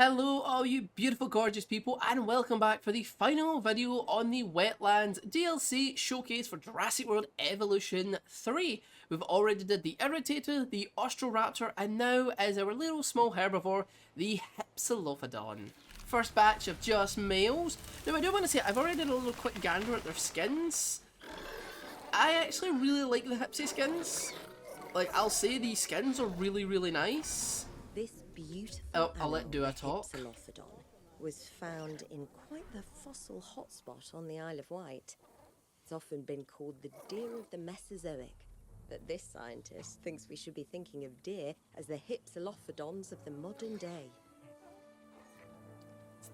Hello all you beautiful gorgeous people and welcome back for the final video on the Wetlands DLC showcase for Jurassic World Evolution 3. We've already did the Irritator, the Austroraptor and now as our little small herbivore, the Hypsilophodon. First batch of just males. Now I do want to say I've already did a little quick gander at their skins. I actually really like the Hypsi skins. Like I'll say these skins are really nice. This beautiful I'll let Dua talk. Hypsilophodon was found in quite the fossil hotspot on the Isle of Wight. It's often been called the deer of the Mesozoic, but this scientist thinks we should be thinking of deer as the Hypsilophodons of the modern day.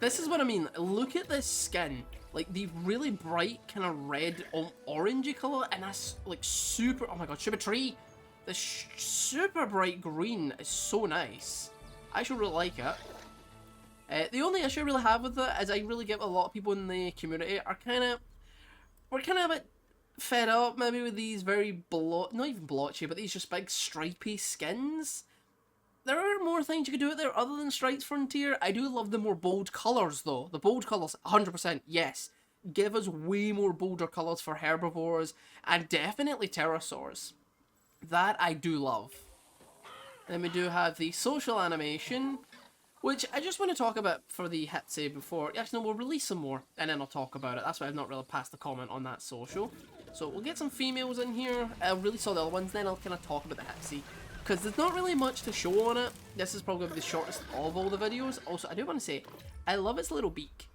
This is what I mean. Look at this skin. Like the really bright kind of red orangey colour and that's like super, oh my god, super tree. This super bright green is so nice. I actually really like it. The only issue I really have with it is I really get a lot of people in the community are we're kind of a bit fed up maybe with these very not even blotchy, but these just big stripy skins. There are more things you could do out there other than Stripes Frontier. I do love the more bold colours though. The bold colours, 100%, yes. Give us way more bolder colours for herbivores and definitely pterosaurs. That I do love. Then we do have the social animation, which I just want to talk about for the Hypsi before. Actually, no, we'll release some more, and then I'll talk about it. That's why I've not really passed the comment on that social. So we'll get some females in here. I really saw the other ones, then I'll kind of talk about the Hypsi. Because there's not really much to show on it. This is probably the shortest of all the videos. Also, I do want to say, I love its little beak.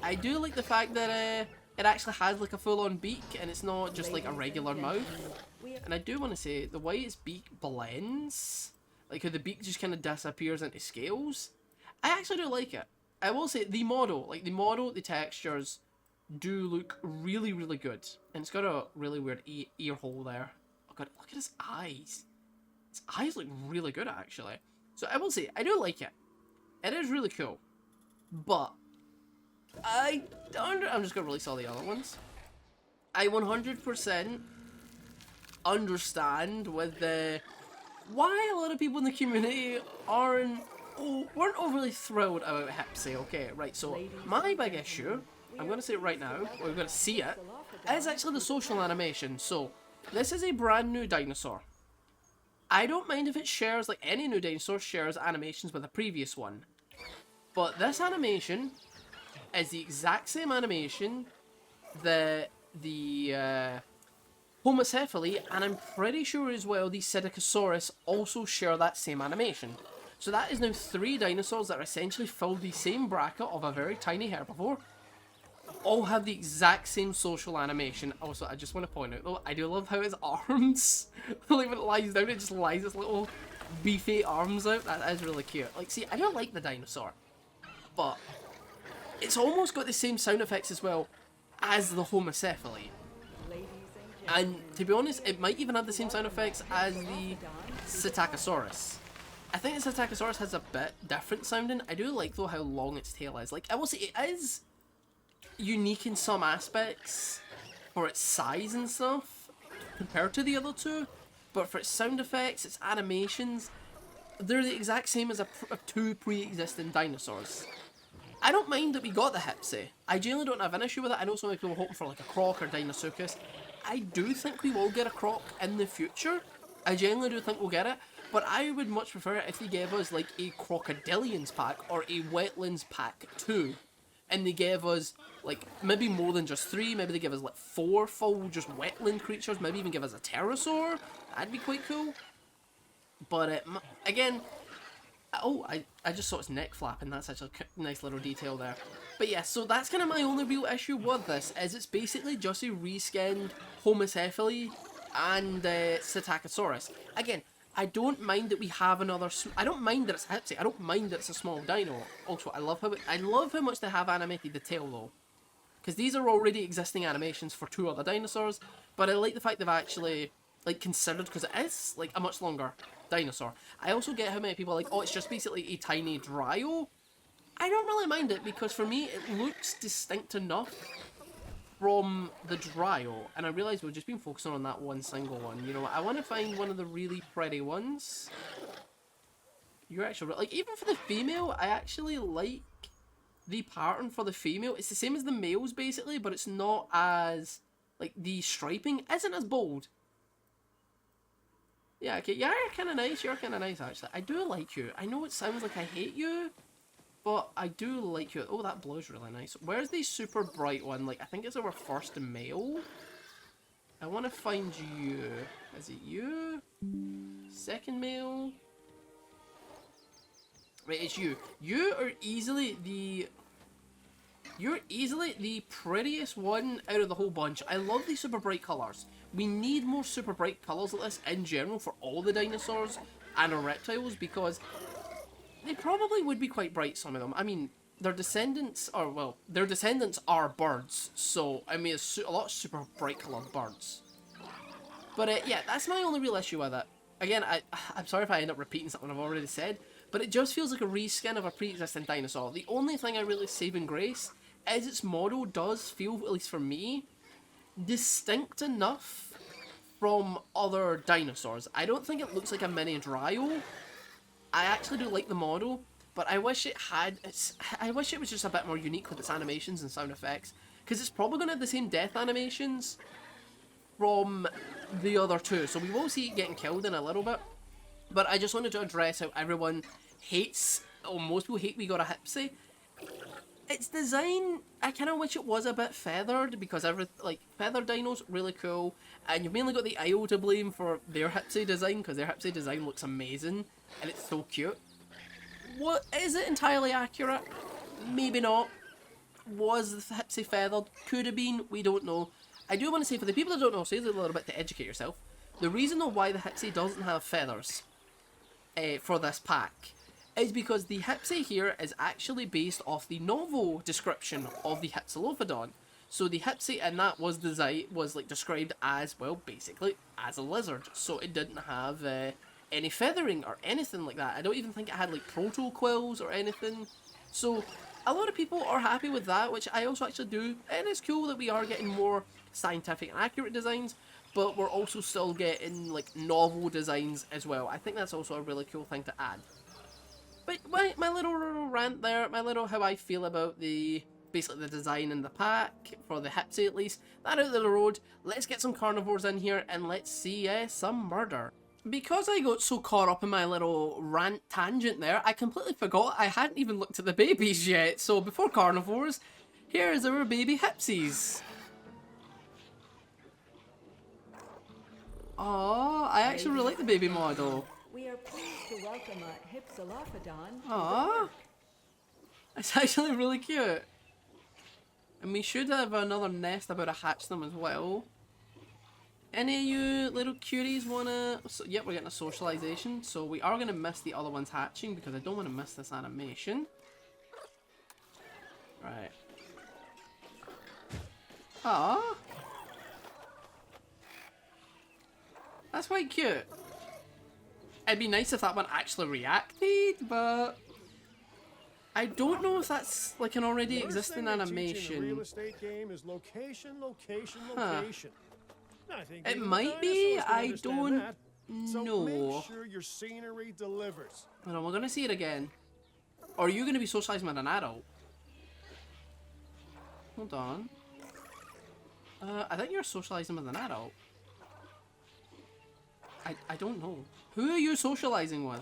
I do like the fact that it actually has like a full-on beak, and it's not just like a regular mouth. And I do want to say, the way its beak blends, like how the beak just kind of disappears into scales, I actually do like it. I will say, the model, the textures do look really good. And it's got a really weird ear hole there. Oh god, look at his eyes. His eyes look really good, actually. So I will say, I do like it. It is really cool. But, I'm just going to release all the other ones. I 100% understand with the why a lot of people in the community weren't overly thrilled about Hypsi. Okay, right, so my big issue, I'm going to say it right now, we're going to see it, is actually the social animation. So, this is a brand new dinosaur. I don't mind if it shares, like any new dinosaur shares animations with a previous one. But this animation is the exact same animation that the Homocephaly, and I'm pretty sure as well the Psittacosaurus also share that same animation. So that is now 3 dinosaurs that are essentially fill the same bracket of a very tiny herbivore. All have the exact same social animation. Also, I just want to point out though, I do love how his arms, like when it lies down, it just lies its little beefy arms out. That is really cute. Like, see, I don't like the dinosaur, but it's almost got the same sound effects as well as the Homocephaly. And to be honest, it might even have the same sound effects as the Psittacosaurus. I think the Psittacosaurus has a bit different sounding. I do like though how long its tail is. Like, I will say it is unique in some aspects for its size and stuff compared to the other two, but for its sound effects, its animations, they're the exact same as 2 pre-existing dinosaurs. I don't mind that we got the Hypsi. I genuinely don't have an issue with it. I know some people were hoping for like a croc or Deinosuchus. I do think we will get a croc in the future. I genuinely do think we'll get it. But I would much prefer it if they gave us like a Crocodilians pack or a Wetlands pack 2. And they gave us like maybe more than just 3. Maybe they give us like 4 full just wetland creatures. Maybe even give us a pterosaur. That'd be quite cool. But again, oh, I just saw its neck flapping. That's actually a nice little detail there. But yeah, so that's kind of my only real issue with this, is it's basically just a reskinned Homocephaly and Psittacosaurus. Again, I don't mind that we have another. I don't mind that it's Hypsi. I don't mind that it's a small dino. Also, I love how much they have animated the tail though, because these are already existing animations for 2 other dinosaurs. But I like the fact they've actually like considered, because it is like a much longer dinosaur. I also get how many people are like, oh, it's just basically a tiny Dryo. I don't really mind it, because for me it looks distinct enough from the Dryo, and I realise we've just been focusing on that one single one. You know, I want to find one of the really pretty ones. You're actually like, even for the female, I actually like the pattern for the female. It's the same as the males basically, but it's not as like the striping isn't as bold. Yeah, okay, yeah, you're kind of nice. You're kind of nice actually. I do like you. I know it sounds like I hate you, but I do like you. Oh, that blue's really nice. Where's the super bright one? Like, I think it's our first male. I want to find you. Is it you? Second male? Right, it's you. You are easily the... You're easily the prettiest one out of the whole bunch. I love these super bright colours. We need more super bright colours like this in general for all the dinosaurs and our reptiles, because they probably would be quite bright, some of them. I mean, their descendants are, well, their descendants are birds, so, I mean, it's a lot of super bright coloured birds. But, yeah, that's my only real issue with it. Again, I'm sorry if I end up repeating something I've already said, but it just feels like a reskin of a pre-existing dinosaur. The only thing I really save in grace is its model does feel, at least for me, distinct enough from other dinosaurs. I don't think it looks like a mini Dryo. I actually do like the model, but I wish it had... I wish it was just a bit more unique with its animations and sound effects, because it's probably going to have the same death animations from the other two, so we will see it getting killed in a little bit. But I just wanted to address how everyone hates, or most people hate, we got a Hypsi. Its design, I kind of wish it was a bit feathered, because feathered dinos, really cool. And you've mainly got the IO to blame for their Hypsi design, because their Hypsi design looks amazing, and it's so cute. What, is it entirely accurate? Maybe not. Was the Hypsi feathered? Could have been, we don't know. I do want to say, for the people that don't know, say a little bit to educate yourself. The reason though why the Hypsi doesn't have feathers for this pack is because the Hypsi here is actually based off the novel description of the Hypsilophodon. So the Hypsi in that was described as, well, basically as a lizard. So it didn't have any feathering or anything like that. I don't even think it had like proto-quills or anything. So a lot of people are happy with that, which I also actually do. And it's cool that we are getting more scientific and accurate designs, but we're also still getting like novel designs as well. I think that's also a really cool thing to add. But my little rant there, my little how I feel about basically the design in the pack, for the Hypsi at least, that out of the road. Let's get some carnivores in here and let's see some murder. Because I got so caught up in my little rant tangent there, I completely forgot I hadn't even looked at the babies yet. So before carnivores, here's our baby Hypsies. Oh, I actually really like the baby model. We are pleased to welcome a Hypsilophodon. Aww. It's actually really cute. And we should have another nest about to hatch them as well. Any of you little cuties wanna... So, yep, we're getting a socialization. So we are gonna miss the other ones hatching because I don't want to miss this animation. Right. Aww. That's quite cute. It'd be nice if that one actually reacted, but I don't know if that's like an already existing animation. The real estate game is location, location, location. I think it might be. I don't So know. make sure your scenery delivers. Hold on, we're gonna see it again. Or are you gonna be socializing with an adult? Hold on. I think you're socializing with an adult. I don't know. Who are you socializing with?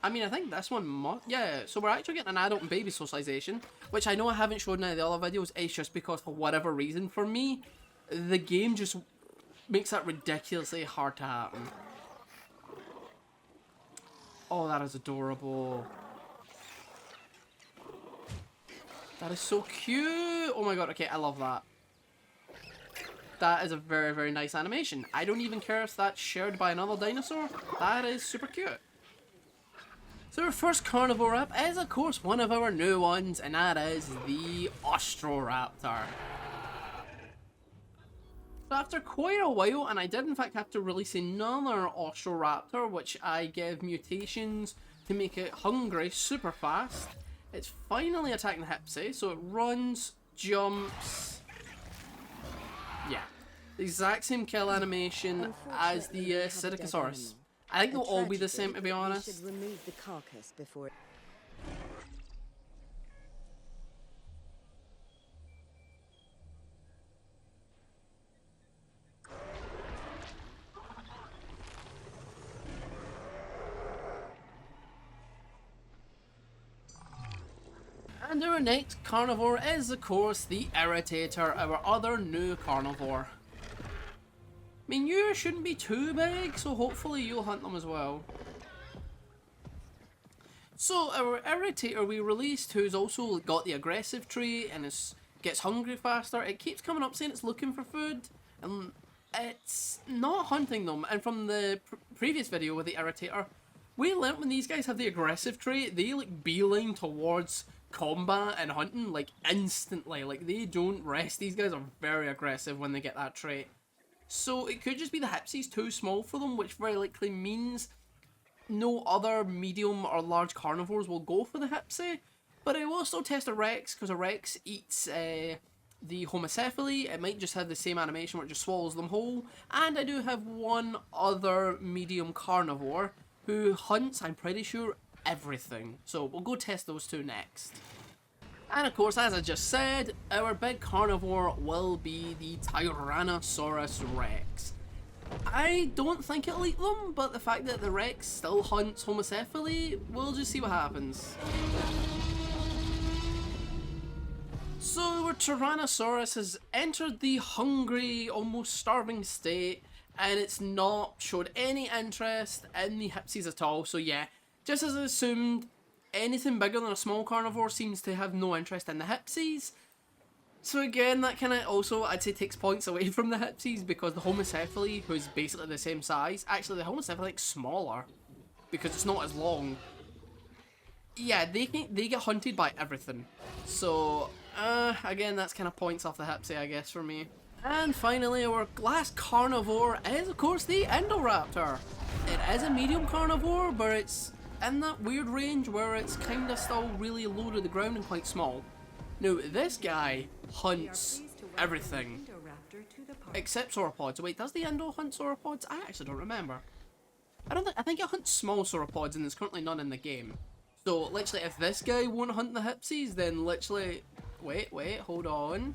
I mean, I think this one yeah, so we're actually getting an adult and baby socialization, which I know I haven't showed in any of the other videos. It's just because for whatever reason, for me, the game just makes that ridiculously hard to happen. Oh, that is adorable. That is so cute. Oh my god, okay, I love that. That is a very, very nice animation. I don't even care if that's shared by another dinosaur. That is super cute. So our first carnivore up is, of course, one of our new ones, and that is the Austroraptor. So after quite a while, and I did in fact have to release another Austroraptor, which I gave mutations to make it hungry super fast, it's finally attacking the Hypsi. So it runs, jumps... Yeah, the exact same kill animation as the Pterosaurs. I think A they'll all be the tragedy same, to be that honest. We should remove the carcass before. And our next carnivore is, of course, the Irritator, our other new carnivore. I mean, you shouldn't be too big, so hopefully you'll hunt them as well. So, our Irritator we released, who's also got the aggressive trait and gets hungry faster, it keeps coming up saying it's looking for food, and it's not hunting them. And from the previous video with the Irritator, we learnt when these guys have the aggressive trait, they like beeline towards combat and hunting like instantly. Like, they don't rest. These guys are very aggressive when they get that trait. So it could just be the Hypsi's too small for them, which very likely means no other medium or large carnivores will go for the Hypsi. But I will still test a Rex, because a Rex eats the Homocephaly. It might just have the same animation where it just swallows them whole. And I do have one other medium carnivore who hunts, I'm pretty sure, everything. So we'll go test those two next. And of course, as I just said, our big carnivore will be the Tyrannosaurus Rex. I don't think it'll eat them, but the fact that the Rex still hunts Homocephaly, we'll just see what happens. So our Tyrannosaurus has entered the hungry, almost starving state, and it's not showed any interest in the Hypsis at all. So yeah, just as I assumed, anything bigger than a small carnivore seems to have no interest in the Hypsis. So again, that kind of also, I'd say, takes points away from the Hypsis, because the Homocephaly, who's basically the same size, actually the Homocephaly is smaller, because it's not as long. Yeah, they get hunted by everything. So, again, that's kind of points off the Hypsi, I guess, for me. And finally, our last carnivore is, of course, the Indoraptor. It is a medium carnivore, but it's in that weird range where it's kind of still really low to the ground and quite small. Now, this guy hunts everything except sauropods. Wait, does the Indo hunt sauropods? I actually don't remember. I think it hunts small sauropods, and there's currently none in the game. So, literally, if this guy won't hunt the Hypsis, then literally... Wait, hold on.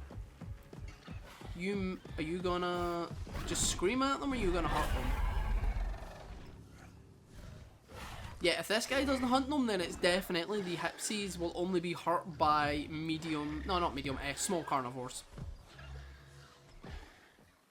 Are you gonna just scream at them, or are you gonna hurt them? Yeah, if this guy doesn't hunt them, then it's definitely the Hypsis will only be hurt by small carnivores.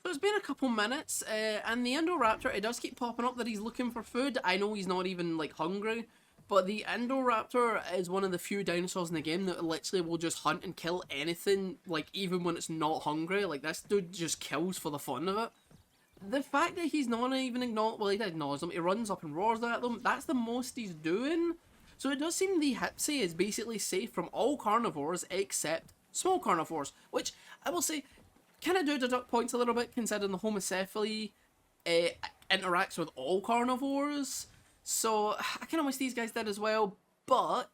So it's been a couple minutes, and the Indoraptor, it does keep popping up that he's looking for food. I know he's not even, like, hungry, but the Indoraptor is one of the few dinosaurs in the game that literally will just hunt and kill anything, like, even when it's not hungry. Like, this dude just kills for the fun of it. The fact that he's not even well, he did acknowledge them, he runs up and roars at them, that's the most he's doing. So it does seem the Hypsi is basically safe from all carnivores except small carnivores, which I will say kind of do deduct points a little bit, considering the Homocephaly interacts with all carnivores. So I kind of wish these guys did as well, but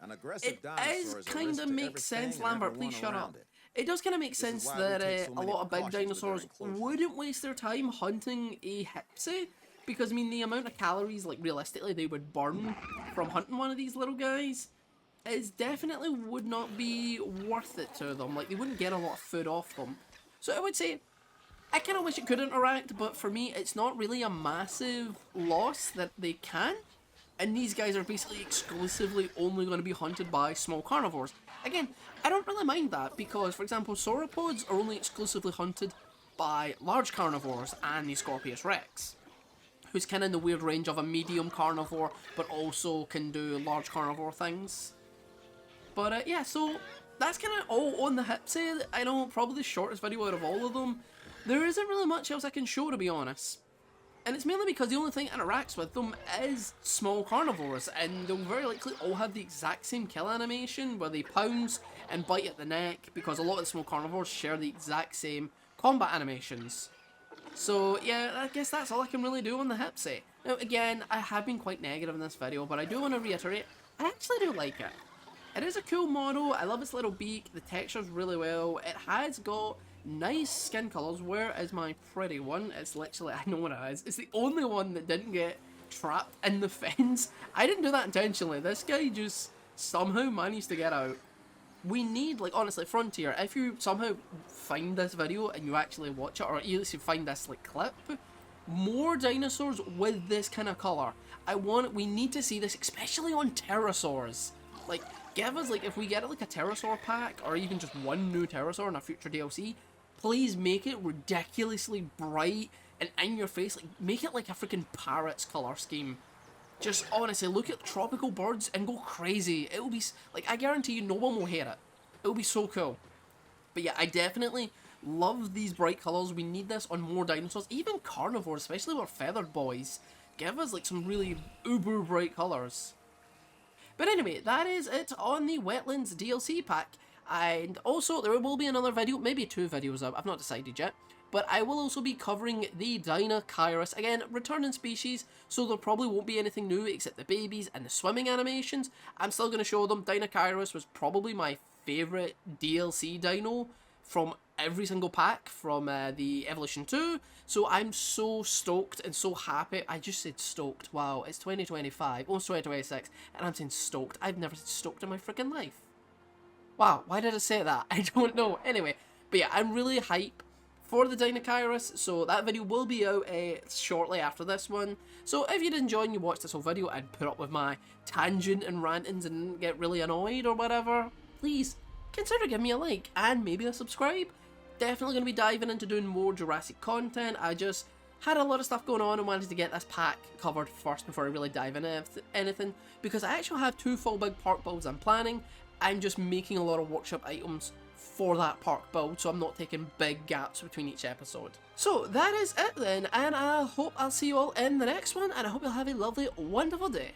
An aggressive it dinosaur is is a kind risk of to makes sense, everything and Lambert, please everyone shut around up. it. It does kind of make This sense is why we that take so a many lot of big precautions with their dinosaurs enclosure. wouldn't waste their time hunting a Hypsi, because I mean the amount of calories, like, realistically they would burn from hunting one of these little guys is definitely would not be worth it to them. Like, they wouldn't get a lot of food off them. So I would say I kind of wish it could interact, but for me it's not really a massive loss that they can't. And these guys are basically exclusively only going to be hunted by small carnivores. Again, I don't really mind that, because, for example, sauropods are only exclusively hunted by large carnivores and the Scorpius Rex, who's kind of in the weird range of a medium carnivore, but also can do large carnivore things. But yeah, so that's kind of all on the Hypsi. I know, probably the shortest video out of all of them. There isn't really much else I can show, to be honest. And it's mainly because the only thing that interacts with them is small carnivores, and they'll very likely all have the exact same kill animation, where they pounce and bite at the neck, because a lot of the small carnivores share the exact same combat animations. So yeah, I guess that's all I can really do on the Hypsi. Now again, I have been quite negative in this video, but I do want to reiterate, I actually do like it. It is a cool model, I love its little beak, the texture's really well, it has got Nice skin colours. Where is my pretty one? It's literally, I know what it is. It's the only one that didn't get trapped in the fence. I didn't do that intentionally. This guy just somehow managed to get out. We need, like, honestly, Frontier, if you somehow find this video and you actually watch it, or at least you find this, like, clip, more dinosaurs with this kind of colour. We need to see this, especially on pterosaurs. Like, give us, like, if we get, like, a pterosaur pack, or even just one new pterosaur in a future DLC, please make it ridiculously bright and in your face. Like, make it like a freaking parrot's colour scheme. Just, honestly, look at tropical birds and go crazy. It will be, like, I guarantee you no one will hate it. It will be so cool. But yeah, I definitely love these bright colours. We need this on more dinosaurs, even carnivores, especially with feathered boys. Give us, like, some really uber bright colours. But anyway, that is it on the Wetlands DLC pack. And also, there will be another video, maybe 2 videos up, I've not decided yet. But I will also be covering the Dinosaurs, again, returning species, so there probably won't be anything new except the babies and the swimming animations. I'm still going to show them. Dinosaurs was probably my favourite DLC dino from every single pack from the Evolution 2. So I'm so stoked and so happy. I just said stoked. Wow, it's 2025, almost 2026, and I'm saying stoked. I've never said stoked in my freaking life. Wow, why did I say that? I don't know. Anyway, but yeah, I'm really hype for the Dinosaurs, so that video will be out shortly after this one. So if you did enjoy and you watched this whole video and put up with my tangent and rantings and get really annoyed or whatever, please consider giving me a like and maybe a subscribe. Definitely going to be diving into doing more Jurassic content. I just had a lot of stuff going on and wanted to get this pack covered first before I really dive into anything, because I actually have 2 full big park builds I'm planning. I'm just making a lot of workshop items for that park build, so I'm not taking big gaps between each episode. So that is it then, and I hope I'll see you all in the next one, and I hope you'll have a lovely, wonderful day.